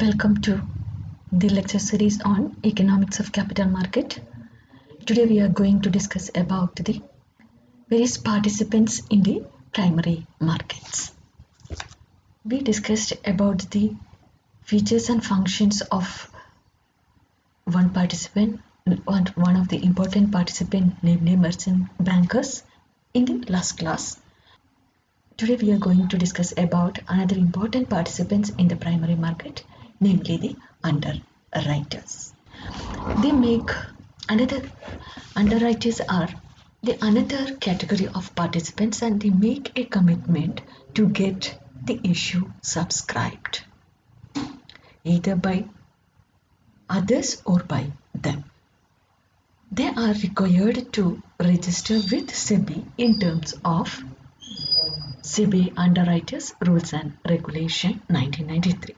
Welcome to the lecture series on economics of capital market. Today we are going to discuss about the various participants in the primary markets. We discussed about the features and functions of one participant, one of the important participant, namely merchant bankers, in the last class. Today we are going to discuss about another important participants in the primary market, namely the underwriters. They make underwriters are the another category of participants, and they make a commitment to get the issue subscribed either by others or by them. They are required to register with SEBI in terms of SEBI Underwriters Rules and Regulation 1993.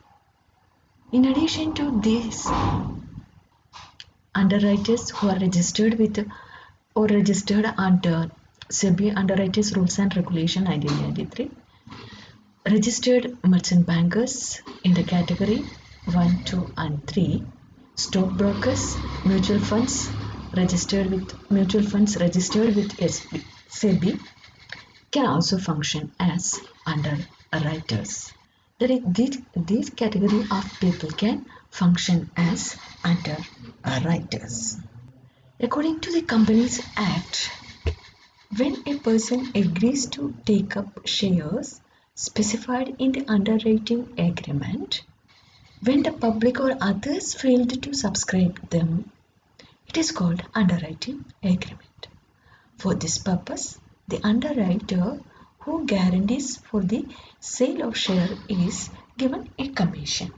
In addition to these underwriters who are registered with or registered under SEBI Underwriters Rules and Regulation 1993, registered merchant bankers in the category 1, 2 and 3, stockbrokers, mutual funds registered with SEBI can also function as underwriters. That is, these category of people can function as underwriters. According to the Companies Act, when a person agrees to take up shares specified in the underwriting agreement, when the public or others failed to subscribe them, it is called underwriting agreement. For this purpose, the underwriter who guarantees for the sale of share is given a commission.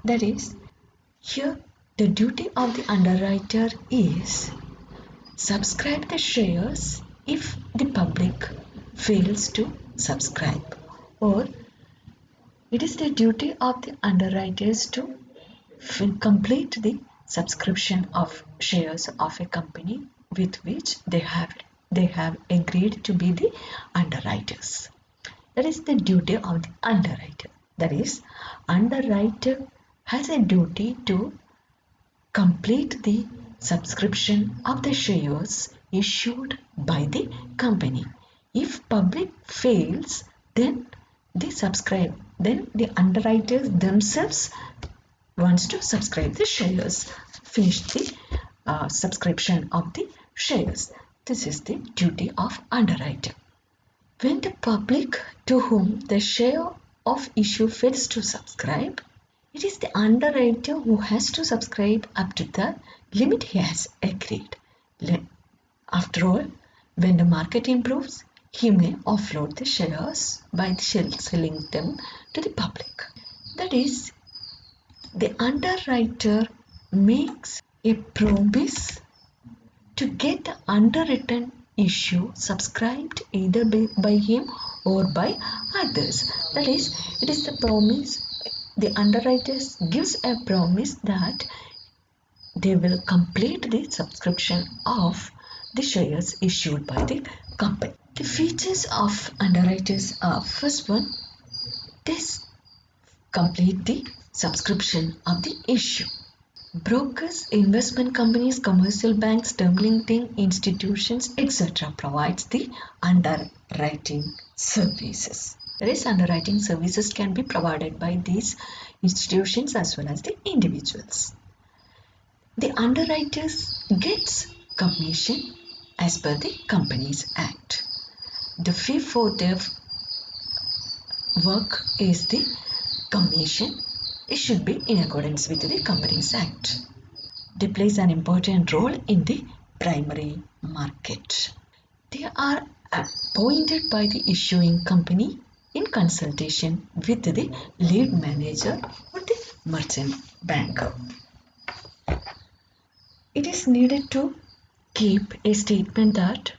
That is, here the duty of the underwriter is subscribe the shares if the public fails to subscribe, or it is the duty of the underwriters to complete the subscription of shares of a company with which they have agreed to be the underwriters. That is the duty of the underwriter. That is, underwriter has a duty to complete the subscription of the shares issued by the company. If public fails, then the underwriters themselves wants to subscribe the shares, finish the subscription of the shares. This is the duty of underwriter. When the public to whom the share of issue fails to subscribe, it is the underwriter who has to subscribe up to the limit he has agreed. After all, when the market improves, he may offload the shares by selling them to the public. That is, the underwriter makes a promise to get the underwritten issue subscribed either by him or by others. That is, it is the promise, the underwriters gives a promise that they will complete the subscription of the shares issued by the company. The features of underwriters are: first one, they complete the subscription of the issue. Brokers, investment companies, commercial banks, term lending institutions, etc. provides the underwriting services. That is, underwriting services can be provided by these institutions as well as the individuals. The underwriters gets commission as per the Companies Act. The fee for their work is the commission. It should be in accordance with the Companies Act. They play an important role in the primary market. They are appointed by the issuing company in consultation with the lead manager or the merchant banker. It is needed to keep a statement that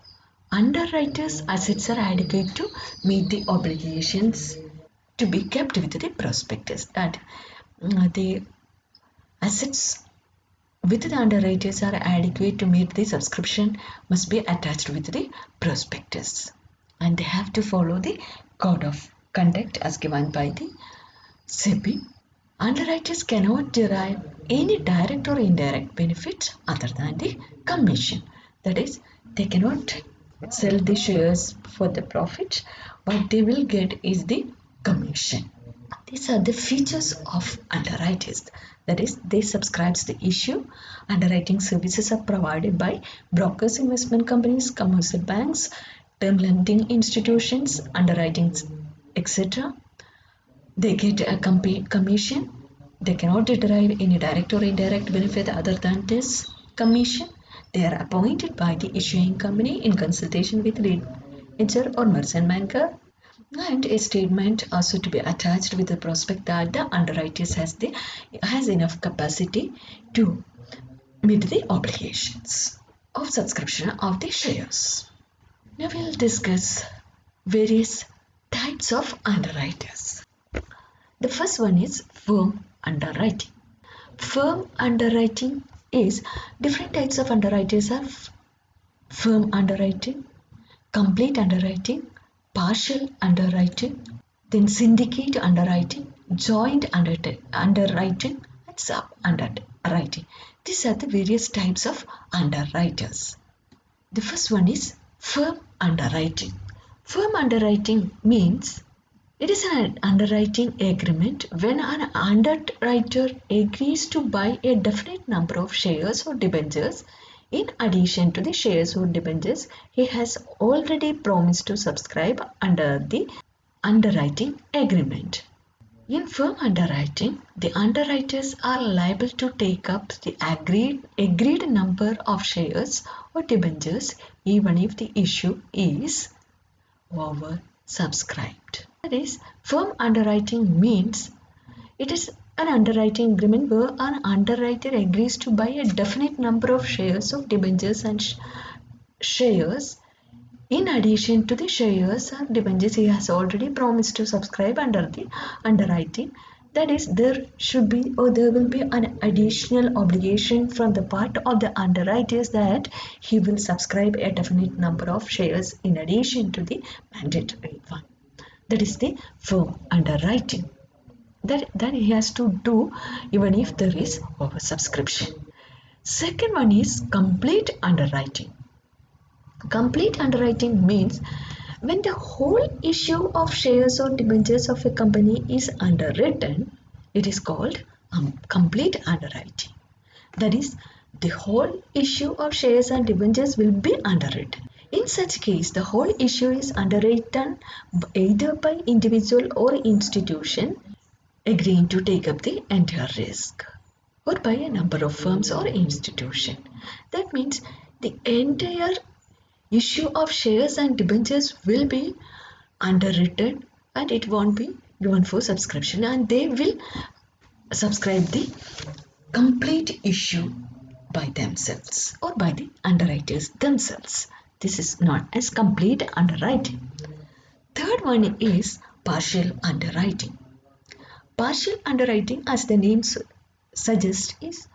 underwriters' assets are adequate to meet the obligations to be kept with the prospectus. That the assets with the underwriters are adequate to meet the subscription must be attached with the prospectus, and they have to follow the code of conduct as given by the SEBI Underwriters cannot derive any direct or indirect benefit other than the commission. That is, they cannot sell the shares for the profit. What they will get is the commission. These are the features of underwriters. That is, they subscribe the issue. Underwriting services are provided by brokers, investment companies, commercial banks, term lending institutions, underwriting, etc. They get a commission. They cannot derive any direct or indirect benefit other than this commission. They are appointed by the issuing company in consultation with lead agent or merchant banker, and a statement also to be attached with the prospect that the underwriters has enough capacity to meet the obligations of subscription of the shares. Now we'll discuss various types of underwriters. The first one is firm underwriting. Firm underwriting is different types of underwriters are firm underwriting, complete underwriting, partial underwriting, then syndicate underwriting, joint underwriting, and sub underwriting. These are the various types of underwriters. The first one is firm underwriting. Firm underwriting means it is an underwriting agreement when an underwriter agrees to buy a definite number of shares or debentures in addition to the shares or debentures he has already promised to subscribe under the underwriting agreement. In firm underwriting, the underwriters are liable to take up the agreed number of shares or debentures even if the issue is oversubscribed. That is, firm underwriting means it is an underwriting agreement where an underwriter agrees to buy a definite number of shares of debentures and shares in addition to the shares or debentures he has already promised to subscribe under the underwriting. That is, there should be or there will be an additional obligation from the part of the underwriters that he will subscribe a definite number of shares in addition to the mandatory one. That is the firm underwriting that he has to do even if there is oversubscription. Second one is complete underwriting. Complete underwriting means when the whole issue of shares or debentures of a company is underwritten, it is called complete underwriting. That is, the whole issue of shares and debentures will be underwritten. In such case, the whole issue is underwritten either by individual or institution agreeing to take up the entire risk, or by a number of firms or institution. That means the entire issue of shares and debentures will be underwritten and it won't be given for subscription, and they will subscribe the complete issue by themselves or by the underwriters themselves. This is known as complete underwriting. Third one is partial underwriting. Partial underwriting, as the name suggests, is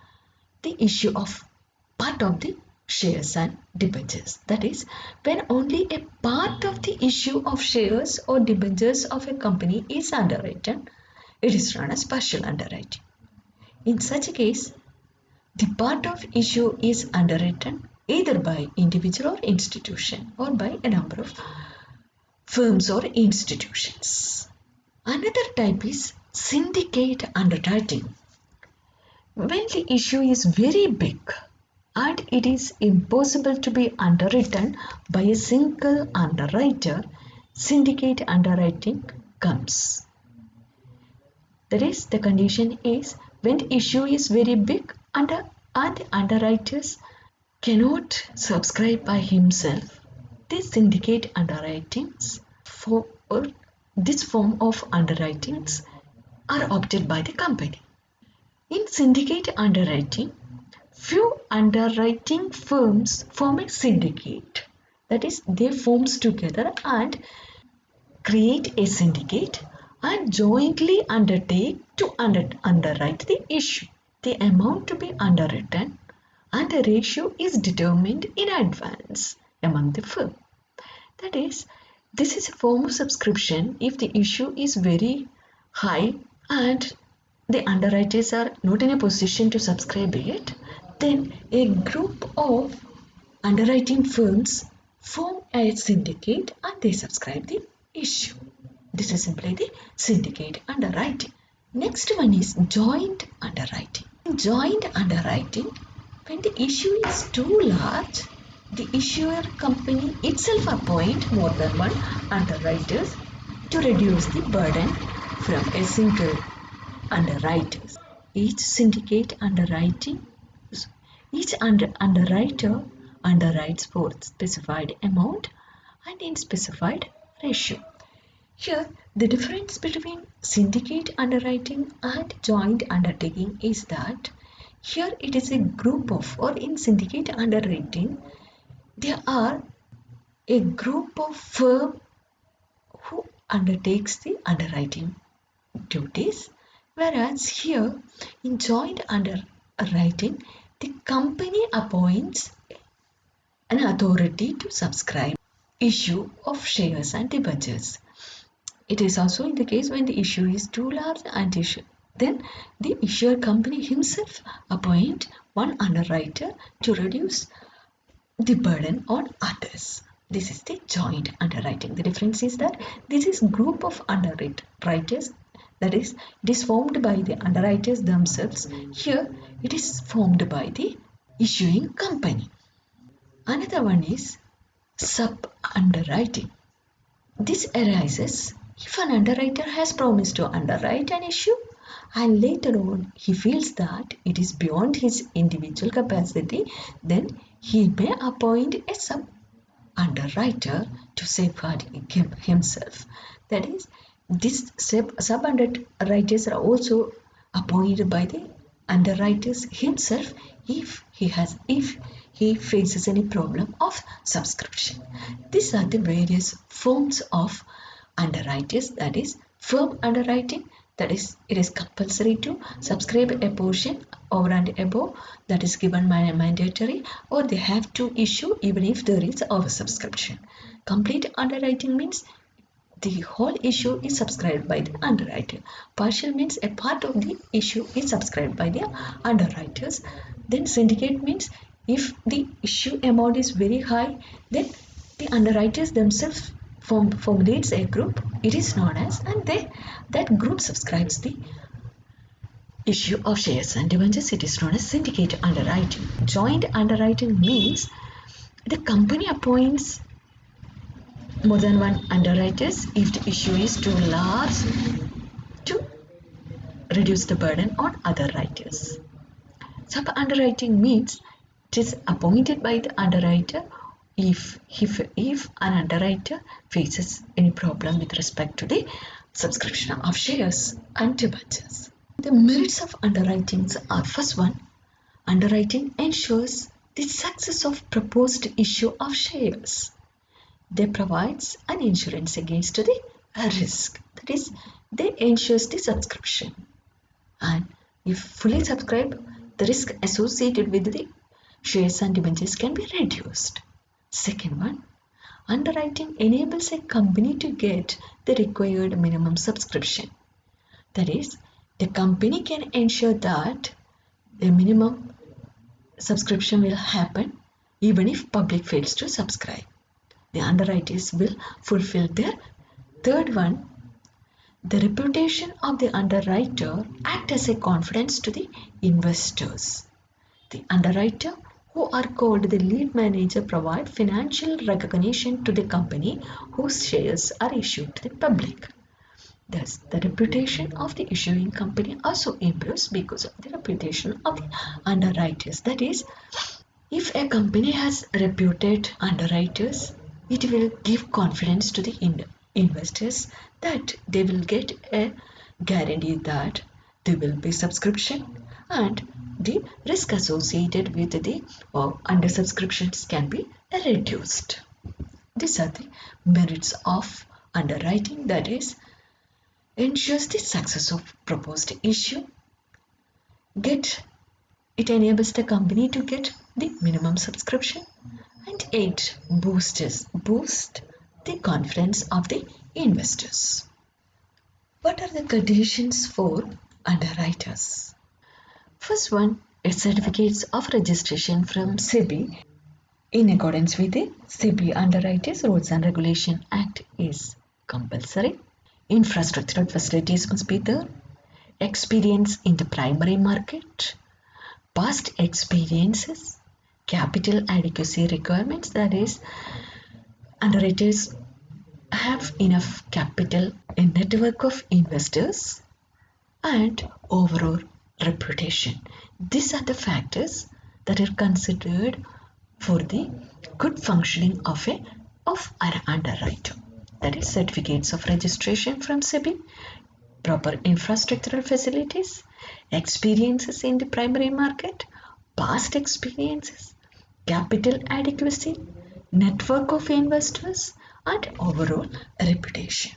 the issue of part of the shares and debentures. That is, when only a part of the issue of shares or debentures of a company is underwritten, it is known as partial underwriting. In such a case, the part of issue is underwritten either by individual or institution or by a number of firms or institutions. Another type is syndicate underwriting. When the issue is very big and it is impossible to be underwritten by a single underwriter, syndicate underwriting comes. That is, the condition is when the issue is very big and the underwriters cannot subscribe by himself, this syndicate underwritings for or this form of underwritings are opted by the company. In syndicate underwriting, few underwriting firms form a syndicate. That is, they forms together and create a syndicate and jointly undertake to underwrite the issue. The amount to be underwritten and the ratio is determined in advance among the firm. That is, this is a form of subscription if the issue is very high and the underwriters are not in a position to subscribe it, then a group of underwriting firms form a syndicate and they subscribe the issue. This is simply the syndicate underwriting. Next one is joint underwriting. In joint underwriting, when the issue is too large, the issuer company itself appoint more than one underwriters to reduce the burden from a single underwriter. Each syndicate underwriting, each underwriter underwrites for specified amount and in specified ratio. Here, the difference between syndicate underwriting and joint undertaking is that here it is a group of, or in syndicate underwriting, there are a group of firm who undertakes the underwriting duties, whereas here in joint underwriting, the company appoints an authority to subscribe issue of shares and debentures. It is also in the case when the issue is too large and issue, then the issuer company himself appoint one underwriter to reduce the burden on others. This is the joint underwriting. The difference is that this is group of underwriters, that is, it is formed by the underwriters themselves. Here it is formed by the issuing company. Another one is sub underwriting. This arises if an underwriter has promised to underwrite an issue and later on he feels that it is beyond his individual capacity, then he may appoint a sub underwriter to safeguard himself. That is, these sub underwriters are also appointed by the underwriters himself if he faces any problem of subscription. These are the various forms of underwriters, that is firm underwriting, that is it is compulsory to subscribe a portion over and above that is given by mandatory, or they have to issue even if there is oversubscription. Complete underwriting means the whole issue is subscribed by the underwriter. Partial means a part of the issue is subscribed by the underwriters. Then syndicate means if the issue amount is very high, then the underwriters themselves formulates a group, it is known as, and that group subscribes the issue of shares and debentures. It is known as syndicate underwriting. Joint underwriting means the company appoints more than one underwriters if the issue is too large to reduce the burden on other writers. Sub underwriting means it is appointed by the underwriter if an underwriter faces any problem with respect to the subscription of shares and debentures. The merits of underwriting are: first one, underwriting ensures the success of proposed issue of shares. They provides an insurance against the risk, that is, they ensures the subscription, and if fully subscribed, the risk associated with the shares and debentures can be reduced. Second one, underwriting enables a company to get the required minimum subscription. That is, the company can ensure that the minimum subscription will happen even if public fails to subscribe. The underwriters will fulfill their. Third one, the reputation of the underwriter acts as a confidence to the investors. The underwriter, who are called the lead manager, provide financial recognition to the company whose shares are issued to the public. Thus, the reputation of the issuing company also improves because of the reputation of the underwriters. That is, if a company has reputed underwriters, it will give confidence to the investors that they will get a guarantee that there will be subscription and the risk associated with the undersubscriptions can be reduced. These are the merits of underwriting, that is, ensures the success of proposed issue, it enables the company to get the minimum subscription, and it boosts the confidence of the investors. What are the conditions for underwriters. First one is certificates of registration from SEBI. In accordance with the SEBI Underwriters Rules and Regulation Act is compulsory. Infrastructural facilities must be there. Experience in the primary market. Past experiences. Capital adequacy requirements, that is, underwriters have enough capital, a network of investors, and overall reputation. These are the factors that are considered for the good functioning of an underwriter. That is, certificates of registration from SEBI, proper infrastructural facilities, experiences in the primary market, past experiences, capital adequacy, network of investors, and overall reputation.